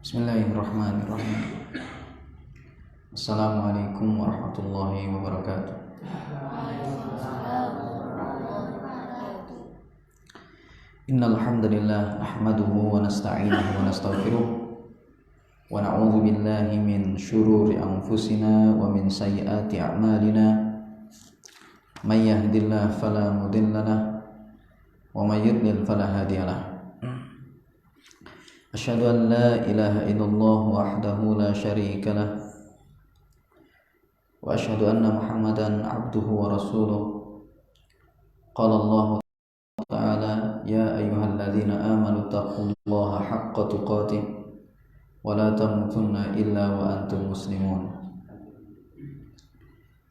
Bismillahirrahmanirrahim. Assalamualaikum warahmatullahi wabarakatuh. Innal hamdalillah nahmaduhu wa nasta'inuhu wa nastaghfiruh wa na'udzu billahi min shururi anfusina wa min sayyiati a'malina. May yahdihillahu fala mudilla lahu wa may yudlil fala hadiya lahu. Asyhadu an la ilaha illallah wahdahu la syarika lah wa asyhadu anna Muhammadan abduhu wa rasuluh. Qala Allah ta'ala ya ayyuhalladzina amanu taqullaha haqqa tuqatih wa la tamutunna illa wa antum muslimun.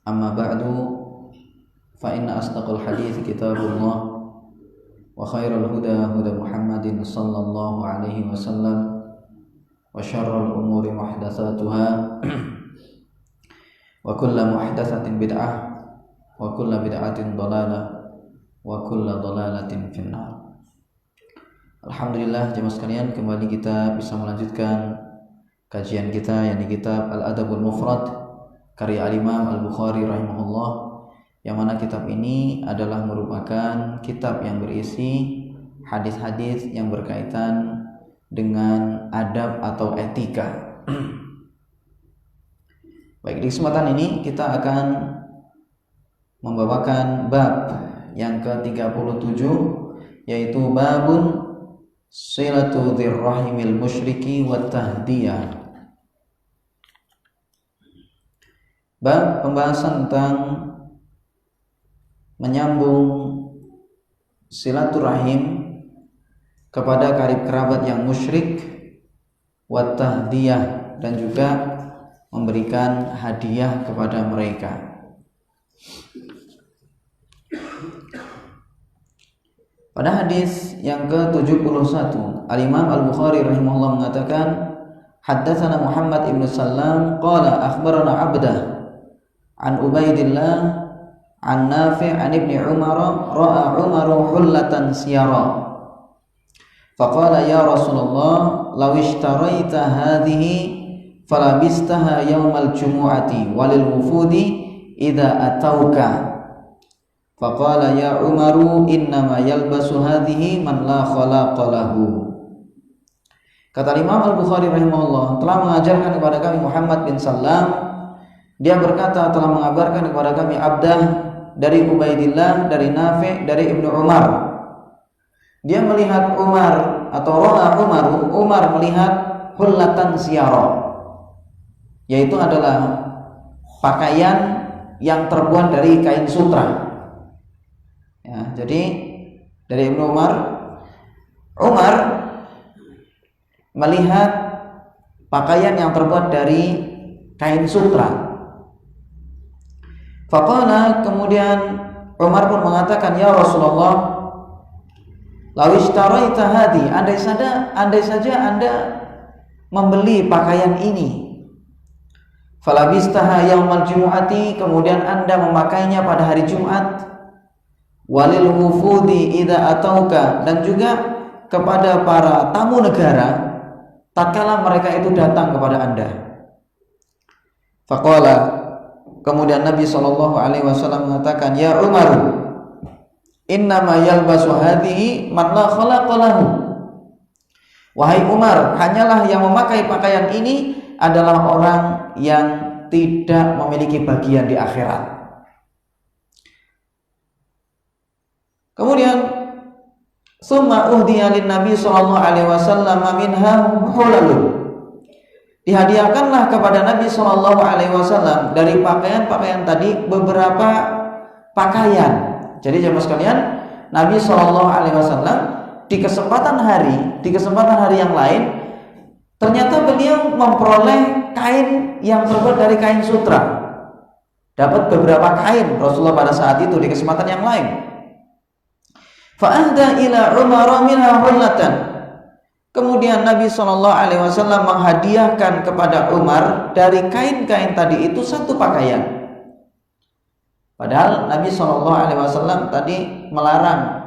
Amma ba'du fa inna asdaqal hadits kitabullah wa khairal huda huda Muhammadin sallallahu alaihi wasallam wa syarrul umuri muhdatsatuha wa kullu muhdatsatin bid'ah wa kullu bid'atin dhalalah wa kullu dhalalatin finnar. Alhamdulillah jemaah sekalian, kembali kita bisa melanjutkan kajian kita yakni kitab Al-Adabul Mufrad karya Al-Imam Al-Bukhari rahimahullah, yang mana kitab ini adalah merupakan kitab yang berisi hadis-hadis yang berkaitan dengan adab atau etika. Baik, di kesempatan ini kita akan membawakan bab yang ke-37, yaitu babun silatu dzirrahimil musyriki wat tahdiyah. Bab pembahasan tentang menyambung silaturahim kepada karib kerabat yang musyrik, wat tahdiyah, dan juga memberikan hadiah kepada mereka. Pada hadis yang ke-71, Al-Imam Al-Bukhari rahimahullah mengatakan, haddatsana Muhammad ibn Sallam qala akhbarana Abdah an Ubaidillah an Nafi' an Ibni Umar ra'a Umar hullatan siyara faqala ya Rasulullah law ishtaraita hadhihi falabistaha yawmal jumu'ati walil wufudi idza atauka faqala ya Umaru innama yalbasu hadhihi man la khalaqa lahu. Kata Imam Al-Bukhari rahimahullah, telah mengajarkan kepada kami Muhammad bin Sallam, dia berkata telah mengabarkan kepada kami Abdah dari Ubaidillah, dari Nafi', dari Ibnu Umar. Dia melihat Umar atau ro'a Umar melihat hullatan siyara, yaitu adalah pakaian yang terbuat dari kain sutra. Ya, jadi dari Ibnu Umar melihat pakaian yang terbuat dari kain sutra. Faqala, kemudian Umar pun mengatakan, ya Rasulullah, law ishtaraita hadi, andai saja Anda membeli pakaian ini, falabistaha yaumal jumu'ati, kemudian Anda memakainya pada hari Jumat, walil wufudi idza atauka, dan juga kepada para tamu negara tatkala mereka itu datang kepada Anda. Faqala, kemudian Nabi SAW mengatakan, ya Umar, innama yalbasu hadhihi man la khalaqa lahu. Wahai Umar, hanyalah yang memakai pakaian ini adalah orang yang tidak memiliki bagian di akhirat. Kemudian summa uhdiya lin Nabi SAW minha hulalun, dihadiahkanlah kepada Nabi SAW dari pakaian-pakaian tadi beberapa pakaian. Jadi jemaah sekalian, Nabi SAW di kesempatan hari yang lain, ternyata beliau memperoleh kain yang terbuat dari kain sutra. Dapat beberapa kain Rasulullah pada saat itu di kesempatan yang lain. Fa'ahda ila Umar minha hullatan. Kemudian Nabi SAW menghadiahkan kepada Umar dari kain-kain tadi itu satu pakaian. Padahal Nabi SAW tadi melarang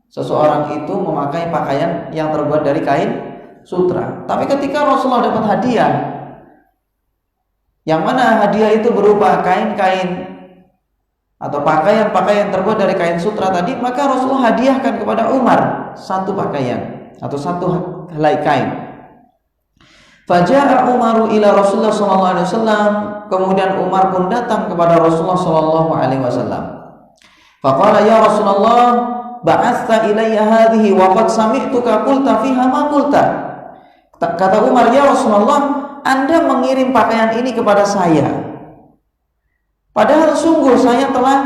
seseorang itu memakai pakaian yang terbuat dari kain sutra. Tapi ketika Rasulullah dapat hadiah, yang mana hadiah itu berupa kain-kain atau pakaian-pakaian terbuat dari kain sutra tadi, maka Rasulullah hadiahkan kepada Umar satu pakaian atau satu helai kain. Faja'a Umaru ila Rasulullah sallallahu alaihi wasallam, kemudian Umar pun datang kepada Rasulullah sallallahu alaihi wasallam. Faqala ya Rasulullah, ba'atha ilayya hadhihi wa qad sami'tuka qulta fiha ma qulta. Kata Umar, ya Rasulullah, Anda mengirim pakaian ini kepada saya, padahal sungguh saya telah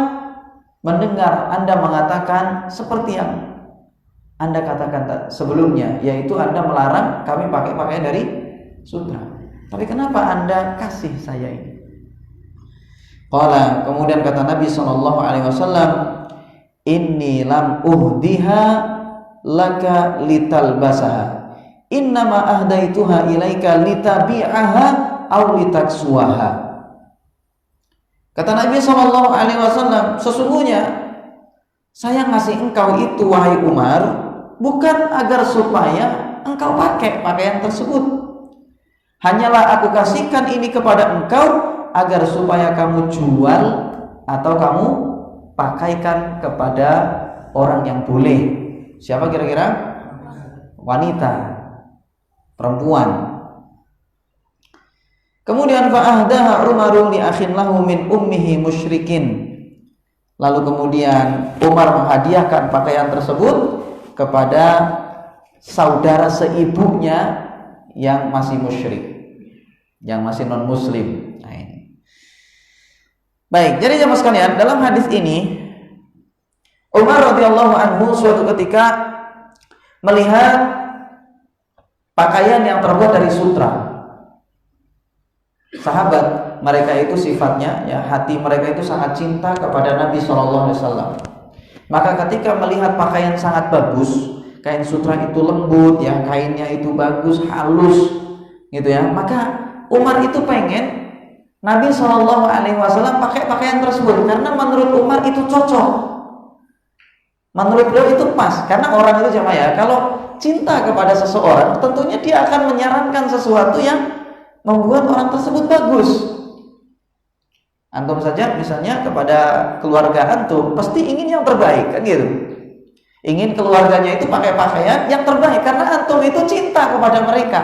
mendengar Anda mengatakan seperti yang Anda katakan sebelumnya, yaitu Anda melarang kami pakai pakaian dari sutra. Tapi kenapa Anda kasih saya ini? Qala, kemudian kata Nabi SAW, inni lam uhdiha laka litalbasaha, innama ahdaituha ilaika litabi'aha aw litaksuaha. Kata Nabi SAW, sesungguhnya saya ngasih engkau itu wahai Umar bukan agar supaya engkau pakai pakaian tersebut. Hanyalah aku kasihkan ini kepada engkau agar supaya kamu jual atau kamu pakaikan kepada orang yang boleh. Siapa kira-kira? Wanita, perempuan. Kemudian fa'ahdaha Umarun li akhin lahu min ummihi musyrikin. Lalu kemudian Umar menghadiahkan pakaian tersebut kepada saudara seibunya yang masih musyrik, yang masih non muslim. Nah, ini. Baik, jadi jemaah sekalian, dalam hadis ini Umar radhiyallahu anhu suatu ketika melihat pakaian yang terbuat dari sutra. Sahabat mereka itu sifatnya, ya, hati mereka itu sangat cinta kepada Nabi SAW. Maka ketika melihat pakaian sangat bagus, kain sutra itu lembut, ya, kainnya itu bagus, halus, gitu ya. Maka Umar itu pengen Nabi SAW pakai pakaian tersebut karena menurut Umar itu cocok. Menurut beliau itu pas, karena orang itu jemaah ya, kalau cinta kepada seseorang, tentunya dia akan menyarankan sesuatu yang membuat orang tersebut bagus. Antum saja misalnya kepada keluarga antum pasti ingin yang terbaik, kan gitu. Ingin keluarganya itu pakai pakaian yang terbaik karena antum itu cinta kepada mereka.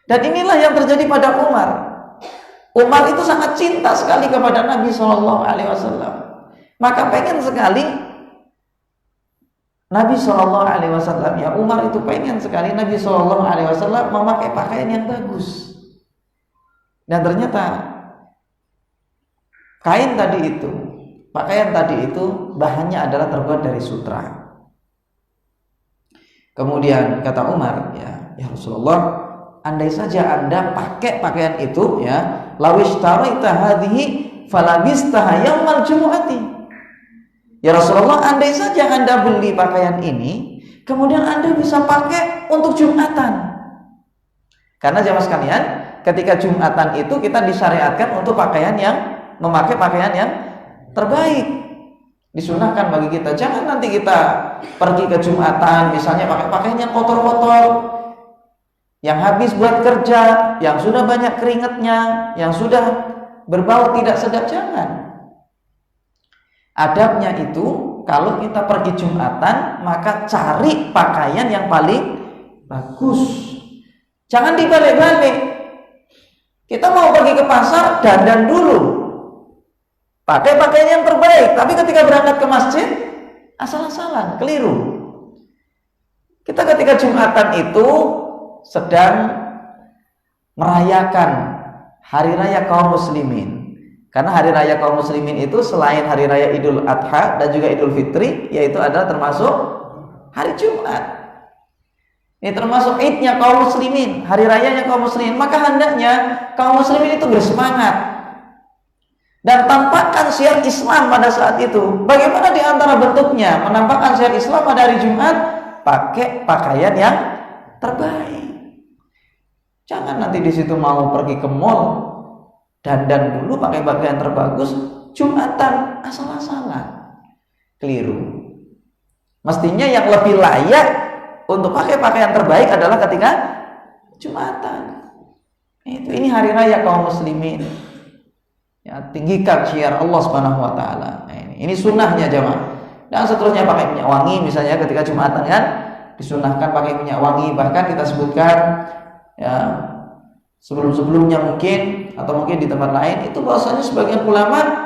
Dan inilah yang terjadi pada Umar. Umar itu sangat cinta sekali kepada Nabi SAW. Maka pengen sekali Nabi SAW, ya, Umar itu pengen sekali Nabi SAW memakai pakaian yang bagus. Dan ternyata pakaian tadi itu bahannya adalah terbuat dari sutra. Kemudian kata Umar, ya Rasulullah, andai saja Anda pakai pakaian itu, ya, lawishtarita hadhihi falabistaha yaumal jumu'ati. Ya Rasulullah, andai saja Anda beli pakaian ini, kemudian Anda bisa pakai untuk Jumatan. Karena jemaah sekalian, ketika Jumatan itu kita disyariatkan untuk memakai pakaian yang terbaik. Disunahkan bagi kita. Jangan nanti kita pergi ke Jumatan misalnya pakai pakaian yang kotor-kotor, yang habis buat kerja, yang sudah banyak keringatnya, yang sudah berbau tidak sedap. Jangan. Adabnya itu kalau kita pergi Jumatan, maka cari pakaian yang paling bagus. Jangan dibalik-balik. Kita mau pergi ke pasar, dandan dulu, pakai pakaian yang terbaik, tapi ketika berangkat ke masjid asal-asalan, keliru. Kita ketika Jumatan itu sedang merayakan hari raya kaum muslimin. Karena hari raya kaum muslimin itu selain hari raya Idul Adha dan juga Idul Fitri, yaitu adalah termasuk hari Jumat. Ini termasuk idnya kaum muslimin, hari rayanya kaum muslimin. Maka hendaknya kaum muslimin itu bersemangat dan tampakkan syiar Islam pada saat itu. Bagaimana di antara bentuknya menampakkan syiar Islam pada hari Jumat? Pakai pakaian yang terbaik. Jangan nanti di situ mau pergi ke mall, dandan dulu pakai pakaian terbagus, Jumatan asal-asalan, keliru. Mestinya yang lebih layak untuk pakai pakaian terbaik adalah ketika Jumatan. Ini hari raya kaum muslimin. Ya, tinggikan syiar Allah Subhanahu wa taala. Ini sunnahnya jemaah. Dan seterusnya pakai minyak wangi misalnya ketika Jumatan kan disunahkan pakai minyak wangi, bahkan kita sebutkan ya sebelum-sebelumnya mungkin atau mungkin di tempat lain itu bahwasanya sebagian ulama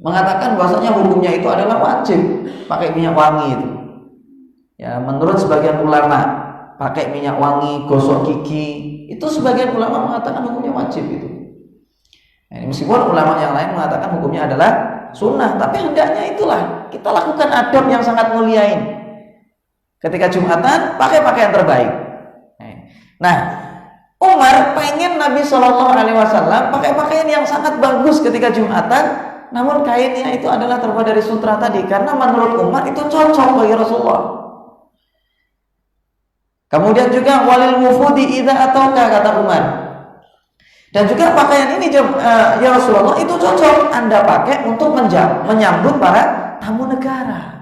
mengatakan bahwasanya hukumnya itu adalah wajib pakai minyak wangi itu. Ya, menurut sebagian ulama pakai minyak wangi, gosok gigi itu sebagian ulama mengatakan hukumnya wajib itu. Nah, meskipun ulama yang lain mengatakan hukumnya adalah sunnah, tapi hendaknya itulah kita lakukan adab yang sangat mulia ini. Ketika Jumatan pakai pakaian terbaik. Nah, Umar pengen Nabi Shallallahu Alaihi Wasallam pakai pakaian yang sangat bagus ketika Jumatan, namun kainnya itu adalah terbuat dari sutra tadi, karena menurut Umar itu cocok bagi Rasulullah. Kemudian juga walil wufudi idza atauka, kata Umar. Dan juga pakaian ini ya Rasulullah itu cocok Anda pakai untuk menyambut para tamu negara.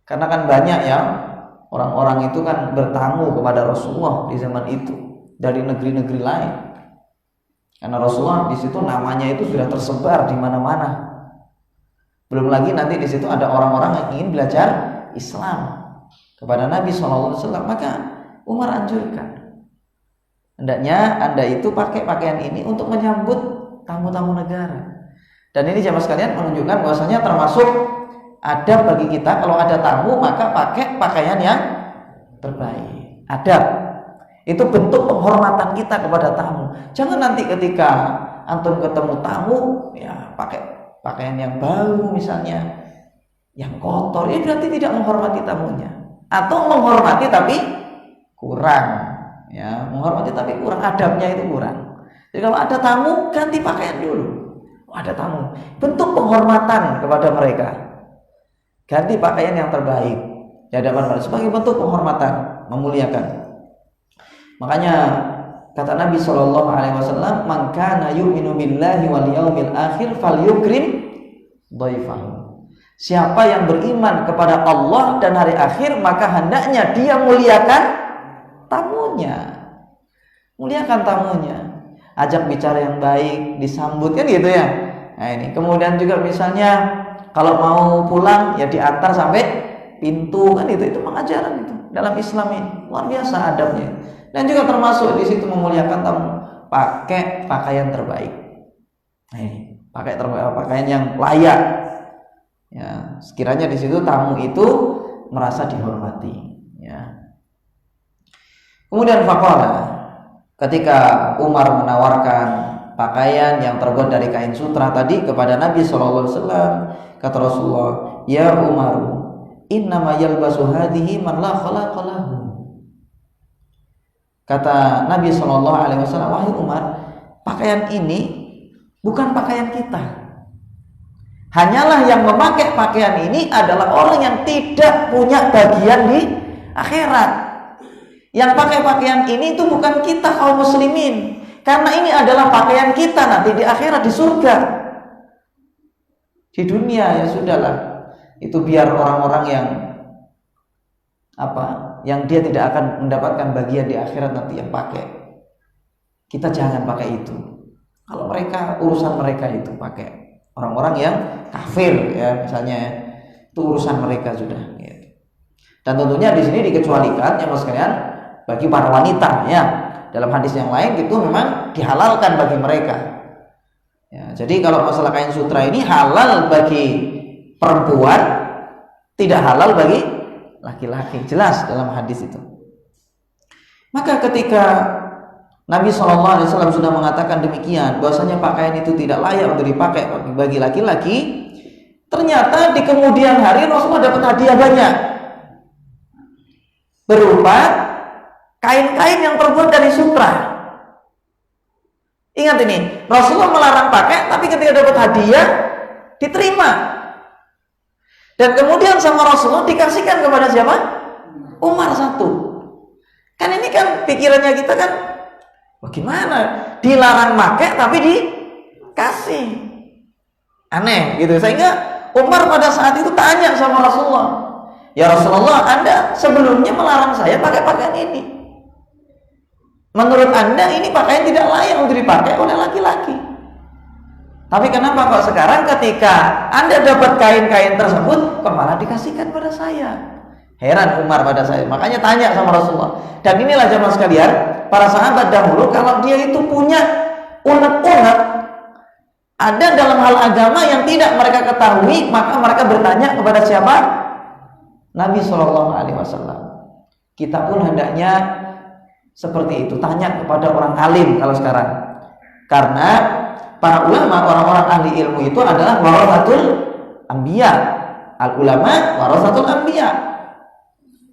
Karena kan banyak ya orang-orang itu kan bertamu kepada Rasulullah di zaman itu dari negeri-negeri lain. Karena Rasulullah di situ namanya itu sudah tersebar di mana-mana. Belum lagi nanti di situ ada orang-orang yang ingin belajar Islam kepada Nabi SAW. Maka Umar anjurkan, hendaknya Anda itu pakai pakaian ini untuk menyambut tamu-tamu negara. Dan ini jamaah sekalian menunjukkan bahwasanya termasuk adab bagi kita kalau ada tamu maka pakai pakaian yang terbaik. Adab itu bentuk penghormatan kita kepada tamu. Jangan nanti ketika antum ketemu tamu ya pakai pakaian yang bau misalnya, yang kotor, ya berarti tidak menghormati tamunya. Atau menghormati tapi kurang, ya menghormati tapi kurang, adabnya itu kurang. Jadi kalau ada tamu ganti pakaian dulu. Ada tamu, bentuk penghormatan kepada mereka. Ganti pakaian yang terbaik di hadapan mereka sebagai bentuk penghormatan, memuliakan. Makanya kata Nabi Shallallahu Alaihi Wasallam, "Man kana yu'minu billahi wal yaumil akhir falyukrim dhaifahu." Siapa yang beriman kepada Allah dan hari akhir, maka hendaknya dia muliakan tamunya. Muliakan tamunya. Ajak bicara yang baik, disambut kan gitu ya. Nah ini kemudian juga misalnya kalau mau pulang ya diantar sampai pintu kan itu pengajaran itu dalam Islam ini luar biasa adabnya. Dan juga termasuk di situ memuliakan tamu, pakai pakaian terbaik. Nah ini pakai pakaian yang layak. Ya, sekiranya di situ tamu itu merasa dihormati. Ya. Kemudian faqala, ketika Umar menawarkan pakaian yang terbuat dari kain sutra tadi kepada Nabi SAW, kata Rasulullah, "Ya Umar, innama yalbasu hadhihi man la khalaqa lahu." Kata Nabi SAW, "Wahai Umar, pakaian ini bukan pakaian kita. Hanyalah yang memakai pakaian ini adalah orang yang tidak punya bagian di akhirat. Yang pakai pakaian ini itu bukan kita kaum muslimin, karena ini adalah pakaian kita nanti di akhirat, di surga. Di dunia ya sudahlah, itu biar orang-orang yang yang dia tidak akan mendapatkan bagian di akhirat nanti yang pakai. Kita jangan pakai itu. Kalau mereka, urusan mereka itu pakai. Orang-orang yang kafir ya misalnya, itu urusan mereka sudah. Ya. Dan tentunya di sini dikecualikan ya mas sekalian bagi para wanita ya. Dalam hadis yang lain itu memang dihalalkan bagi mereka. Ya, jadi kalau masalah kain sutra ini halal bagi perempuan, tidak halal bagi laki-laki. Jelas dalam hadis itu. Maka ketika Nabi SAW sudah mengatakan demikian, bahwasanya pakaian itu tidak layak untuk dipakai bagi laki-laki, ternyata di kemudian hari Rasulullah dapat hadiah banyak berupa kain-kain yang terbuat dari sutra. Ingat ini, Rasulullah melarang pakai, tapi ketika dapat hadiah diterima. Dan kemudian sama Rasulullah dikasihkan kepada siapa? Umar satu. Kan ini kan pikirannya kita kan, bagaimana? Dilarang pakai tapi dikasih. Aneh gitu. Sehingga Umar pada saat itu tanya sama Rasulullah, Ya Rasulullah, Anda sebelumnya melarang saya pakai pakaian ini. Menurut Anda ini pakaian tidak layak untuk dipakai oleh laki-laki. Tapi kenapa kok sekarang ketika Anda dapat kain-kain tersebut, kok malah dikasihkan pada saya? Heran Umar pada saya. Makanya tanya sama Rasulullah. Dan inilah jemaah sekalian, para sahabat dahulu kalau dia itu punya unek-unek ada dalam hal agama yang tidak mereka ketahui, maka mereka bertanya kepada siapa? Nabi SAW. Kita pun hendaknya seperti itu, tanya kepada orang alim kalau sekarang. Karena para ulama, orang-orang ahli ilmu itu adalah warasatul anbiya. Al ulama warasatul anbiya.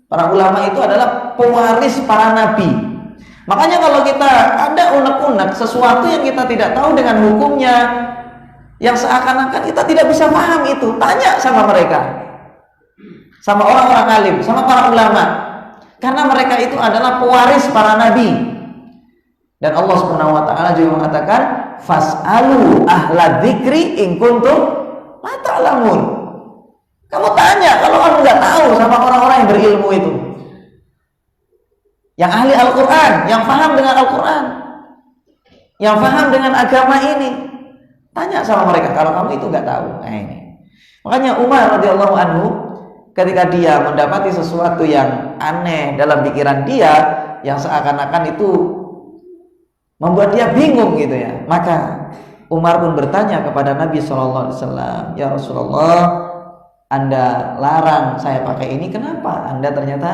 Para ulama itu adalah pewaris para nabi. Makanya kalau kita ada unek-unek sesuatu yang kita tidak tahu dengan hukumnya, yang seakan-akan kita tidak bisa paham itu, tanya sama mereka, sama orang-orang alim, sama para ulama, karena mereka itu adalah pewaris para nabi. Dan Allah Subhanahu wa taala juga mengatakan, fas'alu ahla dzikri in kuntum la ta'lamun. Kamu tanya kalau kamu nggak tahu sama orang-orang yang berilmu itu, yang ahli Al-Quran, yang paham dengan Al-Quran, yang paham dengan agama ini. Tanya sama mereka kalau kamu itu nggak tahu. Nah ini. Makanya Umar radhiyallahu anhu ketika dia mendapati sesuatu yang aneh dalam pikiran dia, yang seakan-akan itu membuat dia bingung gitu ya, maka Umar pun bertanya kepada Nabi SAW, ya Rasulullah, Anda larang saya pakai ini, kenapa Anda ternyata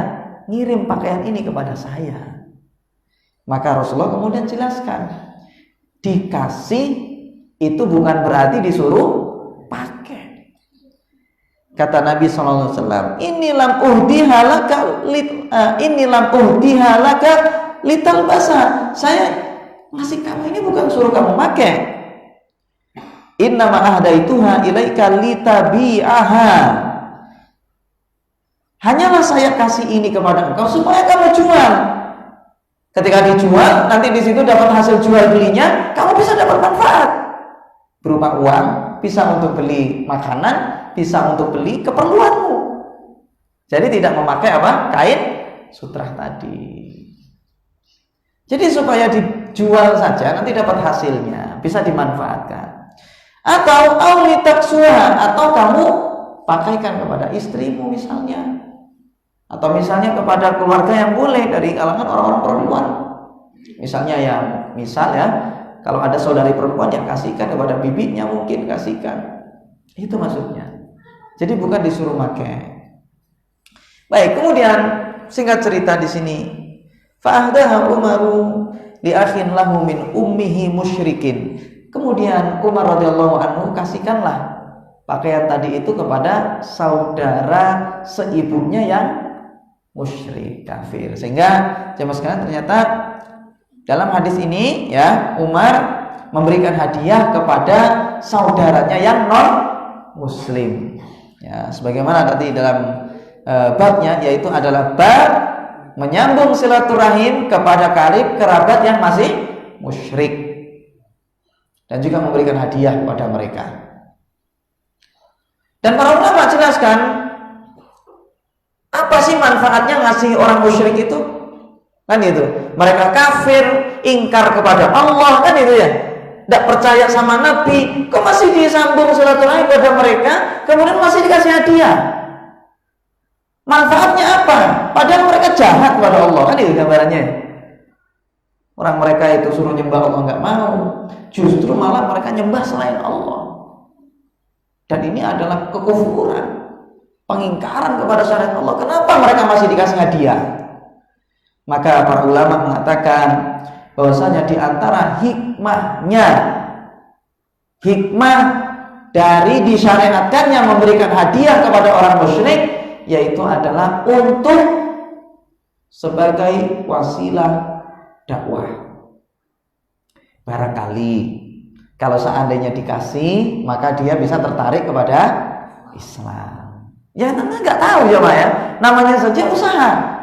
ngirim pakaian ini kepada saya? Maka Rasulullah kemudian jelaskan, dikasih itu bukan berarti disuruh pakai. Kata Nabi SAW, inilam uhdihalaka lital basa. Saya ngasih kamu ini bukan suruh kamu pakai. Innama ahdaituha ilaika litabi'aha. Hanyalah saya kasih ini kepada engkau supaya kamu jual. Ketika dijual, nanti di situ dapat hasil jual belinya, kamu bisa dapat manfaat berupa uang, bisa untuk beli makanan, bisa untuk beli keperluanmu. Jadi tidak memakai apa? Kain sutrah tadi. Jadi supaya dijual saja, nanti dapat hasilnya, bisa dimanfaatkan. Atau aulitaksuha, atau kamu pakaikan kepada istrimu misalnya, atau misalnya kepada keluarga yang boleh dari kalangan orang-orang perempuan. Misalnya kalau ada saudari perempuan yang kasihkan kepada bibinya, mungkin kasihkan. Itu maksudnya. Jadi bukan disuruh pakai. Baik, kemudian singkat cerita di sini, fa'ahdaha Umaru li akhin lahu min ummihi musyrikin. Kemudian Umar radhiyallahu anhu kasihkanlah pakaian tadi itu kepada saudara seibunya yang musyrik kafir. Sehingga jemaah sekalian, ternyata dalam hadis ini ya, Umar memberikan hadiah kepada saudaranya yang non muslim. Ya, sebagaimana tadi dalam babnya, yaitu adalah bab menyambung silaturahim kepada karib kerabat yang masih musyrik, dan juga memberikan hadiah kepada mereka. Dan para ulama jelaskan, apa sih manfaatnya ngasih orang musyrik itu? Kan itu, mereka kafir, ingkar kepada Allah, kan itu ya, tidak percaya sama Nabi, kok masih disambung silaturahim kepada mereka, kemudian masih dikasih hadiah. Manfaatnya apa? Padahal mereka jahat kepada Allah, kan itu gambarannya. Orang mereka itu suruh nyembah Allah nggak mau, justru malah mereka nyembah selain Allah. Dan ini adalah kekufuran, pengingkaran kepada syariat Allah. Kenapa mereka masih dikasih hadiah? Maka para ulama mengatakan bahwasanya di antara hikmah dari disyariatkannya memberikan hadiah kepada orang musyrik, yaitu adalah untuk sebagai wasilah dakwah. Barangkali kalau seandainya dikasih, maka dia bisa tertarik kepada Islam. Ya namanya nggak tahu ya Pak ya, namanya saja usaha.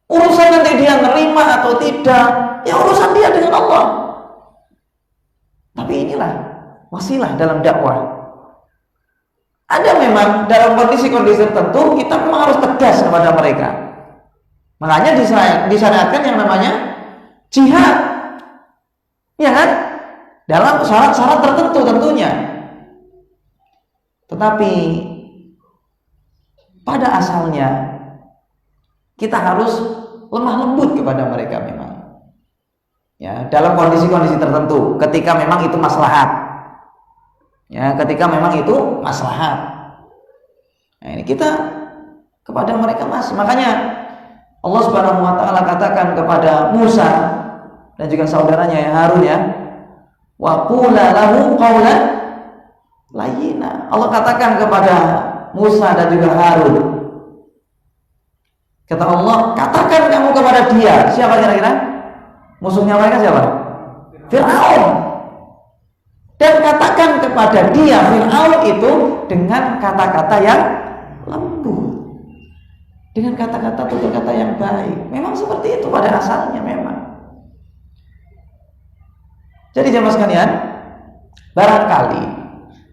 Urusan nanti dia nerima atau tidak, ya urusan dia dengan Allah. Tapi inilah wasilah dalam dakwah. Ada memang dalam kondisi-kondisi tertentu kita memang harus tegas kepada mereka. Makanya disyariatkan yang namanya jihad, ya kan? Dalam syarat-syarat tertentu tentunya. Tetapi pada asalnya kita harus lemah lembut kepada mereka memang. Ya, dalam kondisi-kondisi tertentu, ketika memang itu maslahat. Ya, ketika memang itu maslahat. Nah, ini kita kepada mereka masih. Makanya Allah Subhanahu wa taala katakan kepada Musa dan juga saudaranya ya Harun ya, wa qula lahu qawlan layyina. Allah katakan kepada Musa dan juga Harun. Kata Allah, katakan kamu kepada dia. Siapa kira-kira? Musuhnya mereka siapa? Fir'aun. Dan katakan kepada dia Fir'aun itu dengan kata-kata yang lembut, dengan kata-kata tutur kata yang baik. Memang seperti itu pada asalnya memang. Jadi jemaah sekalian, barangkali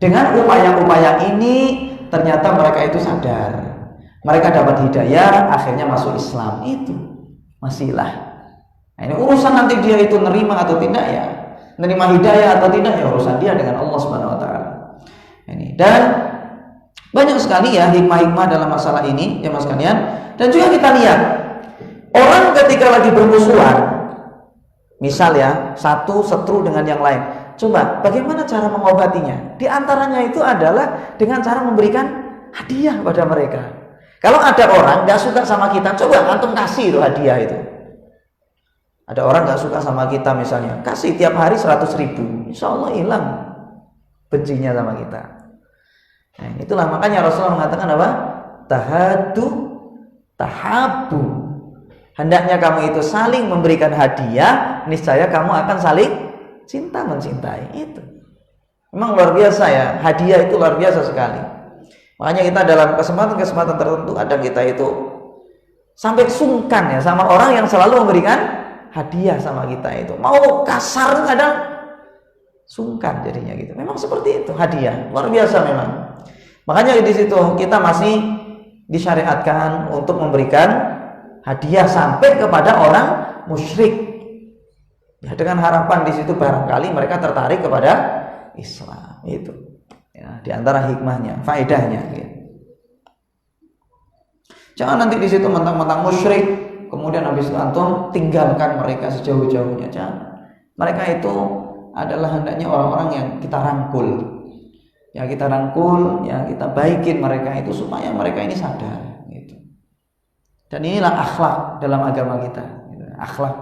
dengan upaya-upaya ini ternyata mereka itu sadar, mereka dapat hidayah, akhirnya masuk Islam. Itu masihlah. Nah, ini urusan nanti dia itu nerima atau tidak ya, menerima hidayah atau tidak ya urusan dia dengan Allah Subhanahu wa taala. Ini dan banyak sekali ya hikmah-hikmah dalam masalah ini ya Mas sekalian. Dan juga kita lihat orang ketika lagi bermusuhan, misal ya satu setru dengan yang lain, coba bagaimana cara mengobatinya? Di antaranya itu adalah dengan cara memberikan hadiah pada mereka. Kalau ada orang nggak suka sama kita, coba antum kasih itu hadiah itu. Ada orang gak suka sama kita misalnya, kasih tiap hari 100.000, insya Allah hilang bencinya sama kita. Nah, itulah makanya Rasulullah mengatakan apa? Tahadu tahabu. Hendaknya kamu itu saling memberikan hadiah, niscaya kamu akan saling cinta mencintai. Itu memang luar biasa ya, hadiah itu luar biasa sekali. Makanya kita dalam kesempatan-kesempatan tertentu ada kita itu sampai sungkan ya sama orang yang selalu memberikan hadiah sama kita itu, mau kasar kadang sungkan jadinya gitu. Memang seperti itu hadiah, luar biasa memang. Makanya di situ kita masih disyariatkan untuk memberikan hadiah sampai kepada orang musyrik. Ya, dengan harapan di situ barangkali mereka tertarik kepada Islam itu. Ya, di antara hikmahnya, faedahnya. Ya. Jangan nanti di situ mentang-mentang musyrik kemudian habis itu antum tinggalkan mereka sejauh-jauhnya. Jangan. Mereka itu adalah hendaknya orang-orang yang kita rangkul. Ya kita rangkul, ya kita baikin mereka itu supaya mereka ini sadar gitu. Dan inilah akhlak dalam agama kita, gitu. Akhlak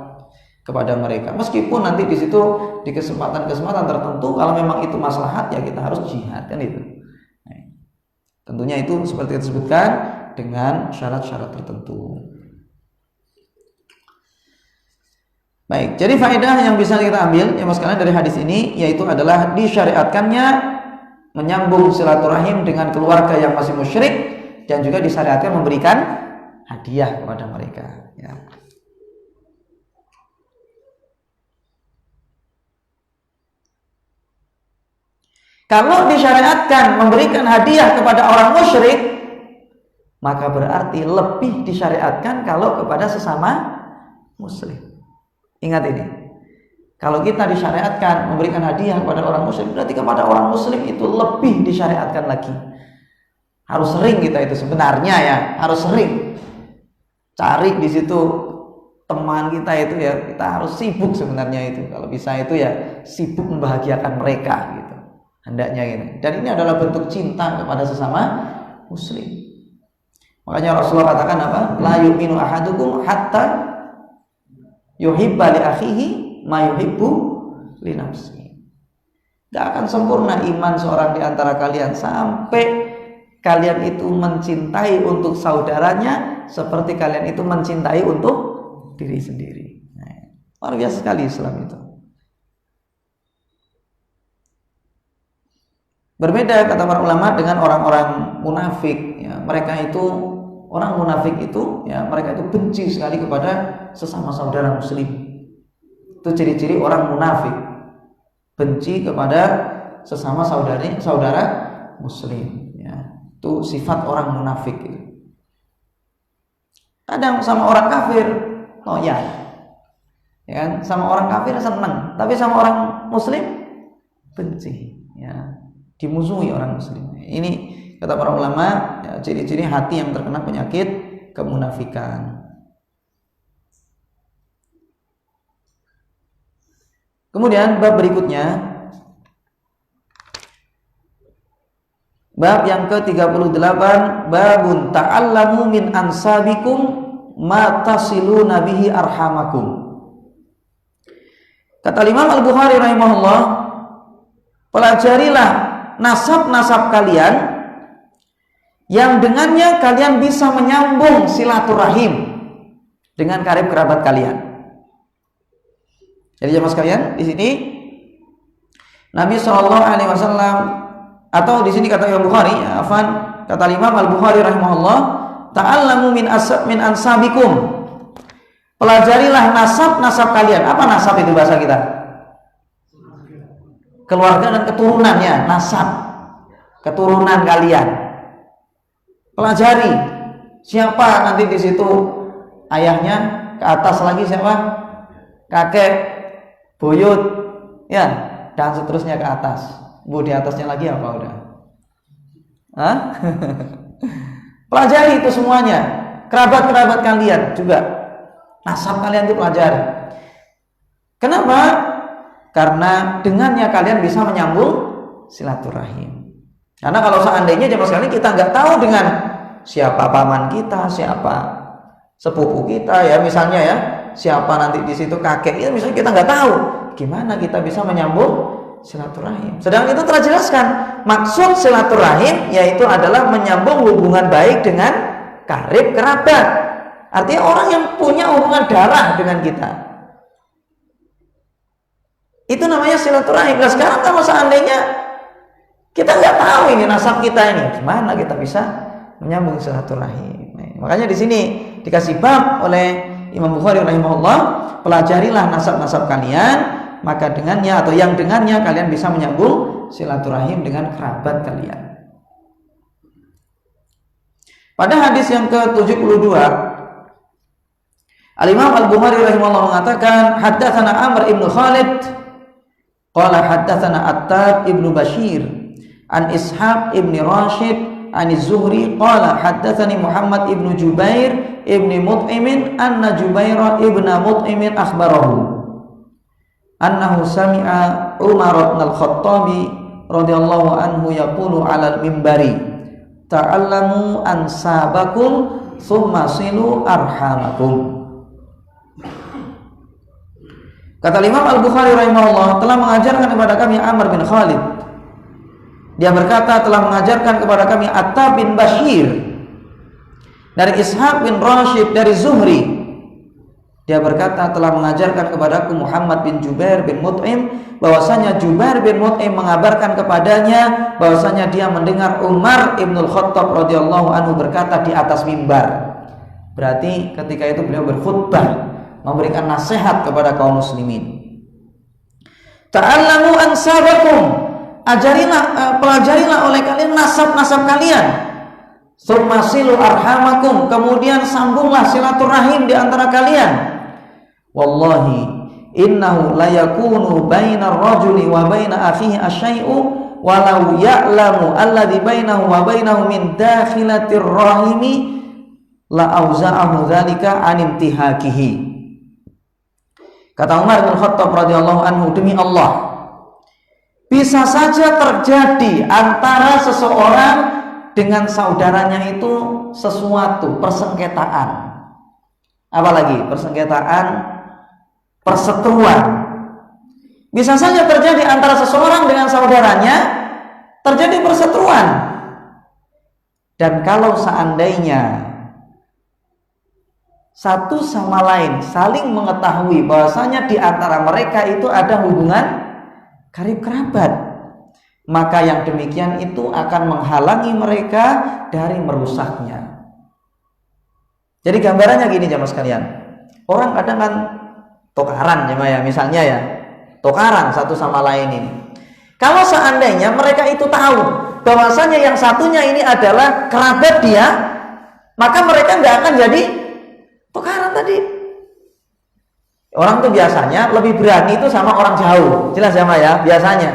kepada mereka. Meskipun nanti di situ di kesempatan-kesempatan tertentu kalau memang itu maslahat ya kita harus jihad kan itu. Nah, tentunya itu seperti disebutkan dengan syarat-syarat tertentu. Baik, jadi faedah yang bisa kita ambil ya Mas sekalian dari hadis ini yaitu adalah disyariatkannya menyambung silaturahim dengan keluarga yang masih musyrik dan juga disyariatkan memberikan hadiah kepada mereka ya. Kalau disyariatkan memberikan hadiah kepada orang musyrik, maka berarti lebih disyariatkan kalau kepada sesama muslim. Ingat ini, kalau kita disyariatkan memberikan hadiah kepada orang muslim, berarti kepada orang muslim itu lebih disyariatkan lagi. Harus sering kita itu sebenarnya ya, harus sering cari di situ teman kita itu ya, kita harus sibuk sebenarnya itu. Kalau bisa itu ya sibuk membahagiakan mereka gitu. Hendaknya ini. Dan ini adalah bentuk cinta kepada sesama muslim. Makanya Rasulullah katakan apa? La yu'minu ahadukum hatta yuhibba li akhihi ma yuhibbu li nafsihi. Gak akan sempurna iman seorang di antara kalian sampai kalian itu mencintai untuk saudaranya seperti kalian itu mencintai untuk diri sendiri. Nah, luar biasa sekali Islam itu. Berbeda kata para ulama dengan orang-orang munafik ya, mereka itu orang munafik itu ya mereka itu benci sekali kepada sesama saudara muslim. Itu ciri-ciri orang munafik, benci kepada sesama saudara muslim ya. Itu sifat orang munafik. Kadang sama orang kafir loyal, ya kan? Sama orang kafir senang, tapi sama orang muslim benci, ya, dimusuhi orang muslim. Ini kata para ulama, ya, ciri-ciri hati yang terkena penyakit kemunafikan. Kemudian bab berikutnya, bab yang ke-38, babun ta'allamu min ansabikum ma tasiluna bihi arhamakum. Kata Imam Al-Bukhari rahimahullah, pelajarilah nasab-nasab kalian yang dengannya kalian bisa menyambung silaturahim dengan karib kerabat kalian. Jadi jemaah sekalian, di sini Nabi SAW, atau di sini kata Imam Bukhari, kata Imam Al-Bukhari rahimahullah, ta'allamu min ansabikum. Pelajarilah nasab-nasab kalian. Apa nasab itu bahasa kita? Keluarga dan keturunannya, nasab. Keturunan kalian. Pelajari siapa nanti di situ ayahnya, ke atas lagi siapa? Kakek, buyut, ya, dan seterusnya ke atas. Bu, di atasnya lagi apa udah? Hah? Pelajari itu semuanya. Kerabat-kerabat kalian juga, nasab kalian itu pelajari. Kenapa? Karena dengannya kalian bisa menyambung silaturahim. Karena kalau seandainya jemaah sekalian kita nggak tahu dengan siapa paman kita, siapa sepupu kita, ya misalnya ya, siapa nanti di situ kakek, ya misalnya kita nggak tahu, gimana kita bisa menyambung silaturahim. Sedang itu telah jelaskan maksud silaturahim yaitu adalah menyambung hubungan baik dengan karib kerabat. Artinya orang yang punya hubungan darah dengan kita. Itu namanya silaturahim. Nah sekarang kalau seandainya kita nggak tahu ini nasab kita ini, gimana kita bisa menyambung silaturahim? Makanya di sini dikasih bab oleh Imam Bukhari rahimahullah, pelajarilah nasab-nasab kalian, maka dengannya atau yang dengannya kalian bisa menyambung silaturahim dengan kerabat kalian. Pada hadis yang ke-72, Al-Imam Al-Bukhari rahimahullah mengatakan, haddatsana Amr ibn Khalid qala haddatsana Attab ibn Bashir an Ishaq ibn Rashid an Az-Zuhri qala haddatsani Muhammad ibn Jubair ibn Mut'im anna Jubair ibn Mut'im akhbarahu annahu sami'a Umar bin Al-Khattab radhiyallahu anhu yaqulu 'ala al-mimbari ta'allamu ansabakum thumma silu arhamakum. Kata Imam Al-Bukhari rahimahullah, telah mengajarkan kepada kami Amr bin Khalid. Dia berkata telah mengajarkan kepada kami Attab bin Bashir dari Ishaq bin Rashid dari Zuhri. Dia berkata telah mengajarkan kepadaku Muhammad bin Jubair bin Mut'im bahwasanya Jubair bin Mut'im mengabarkan kepadanya bahwasanya dia mendengar Umar ibnul Khattab radhiyallahu anhu berkata di atas mimbar. Berarti ketika itu beliau berkhutbah memberikan nasihat kepada kaum muslimin. Ta'allamu ansabakum, pelajarilah oleh kalian nasab-nasab kalian. Tsumma silu arhamakum, kemudian sambunglah silaturahim di antara kalian. Wallahi innahu la yakunu bainar rajuli wa baina akhihi asyai'u walau ya'lamu alladhi bainahu wa bainahu min dakhilatir rahimi la auza'ahu dzalika an intihakihi. Kata Umar bin Khattab radhiyallahu anhu, demi Allah, bisa saja terjadi antara seseorang dengan saudaranya itu sesuatu persengketaan. Apalagi persengketaan, perseteruan. Bisa saja terjadi antara seseorang dengan saudaranya terjadi perseteruan. Dan kalau seandainya satu sama lain saling mengetahui bahwasanya di antara mereka itu ada hubungan karib kerabat, maka yang demikian itu akan menghalangi mereka dari merusaknya. Jadi gambarannya gini jemaah sekalian, orang kadang kan tokaran jemaah ya, misalnya ya, tokaran satu sama lain ini. Kalau seandainya mereka itu tahu bahwasanya yang satunya ini adalah kerabat dia, maka mereka nggak akan jadi tukaran tadi. Orang tuh biasanya lebih berani itu sama orang jauh, jelas jamaah ya, biasanya.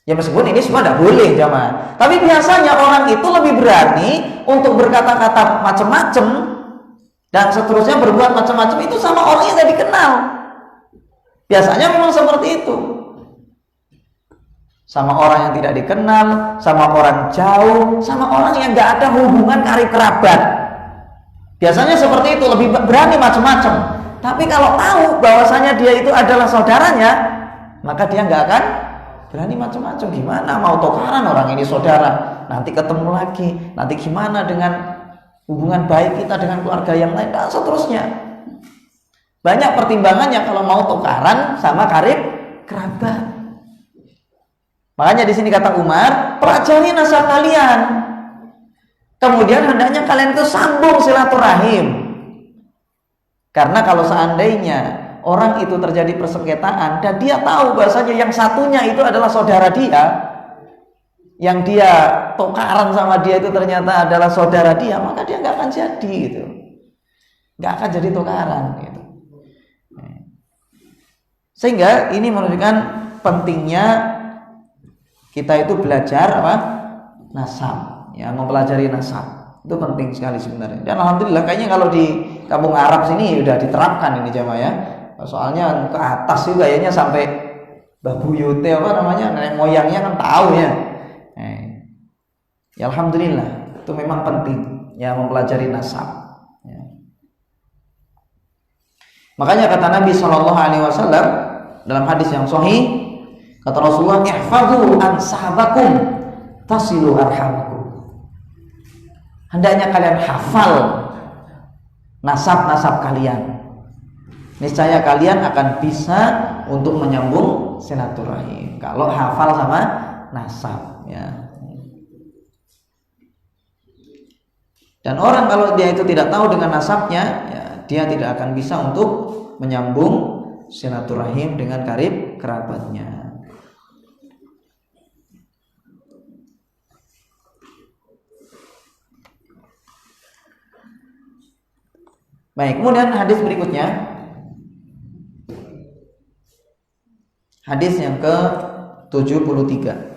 Ya meskipun ini semua tidak boleh jamaah, tapi biasanya orang itu lebih berani untuk berkata-kata macam-macam dan seterusnya berbuat macam-macam itu sama orang yang tidak dikenal. Biasanya memang seperti itu. Sama orang yang tidak dikenal, sama orang jauh, sama orang yang nggak ada hubungan karib kerabat. Biasanya seperti itu, lebih berani macam-macam. Tapi kalau tahu bahwasanya dia itu adalah saudaranya, maka dia nggak akan berani macam-macam. Gimana mau tukaran, orang ini saudara, nanti ketemu lagi, nanti gimana dengan hubungan baik kita dengan keluarga yang lain, dan seterusnya. Banyak pertimbangannya kalau mau tukaran sama karib kerabat. Makanya di sini kata Umar, pelajari nasab kalian. Kemudian hendaknya kalian itu sambung silaturahim. Karena kalau seandainya orang itu terjadi persengketaan dan dia tahu bahasanya yang satunya itu adalah saudara dia, yang dia tukaran sama dia itu ternyata adalah saudara dia, maka dia nggak akan jadi gitu, nggak akan jadi tukaran gitu. Sehingga ini menunjukkan pentingnya kita itu belajar apa? Nasab, ya, mempelajari nasab. Itu penting sekali sebenarnya. Dan alhamdulillah kayaknya kalau di kampung Arab sini udah diterapkan ini jamaah ya. Soalnya ke atas juga kayaknya sampai Mbah Buyute apa namanya, nenek moyangnya kan tahu ya. Ya alhamdulillah itu memang penting ya mempelajari nasab. Ya. Makanya kata Nabi SAW dalam hadis yang sahih, kata Rasulullah, ihfadhu ansabakum tasilu arhamakum. Hendaknya kalian hafal nasab-nasab kalian. Niscaya kalian akan bisa untuk menyambung silaturahim kalau hafal sama nasab ya. Dan orang kalau dia itu tidak tahu dengan nasabnya, ya, dia tidak akan bisa untuk menyambung silaturahim dengan karib kerabatnya. Baik, kemudian hadis berikutnya, hadis yang ke-73.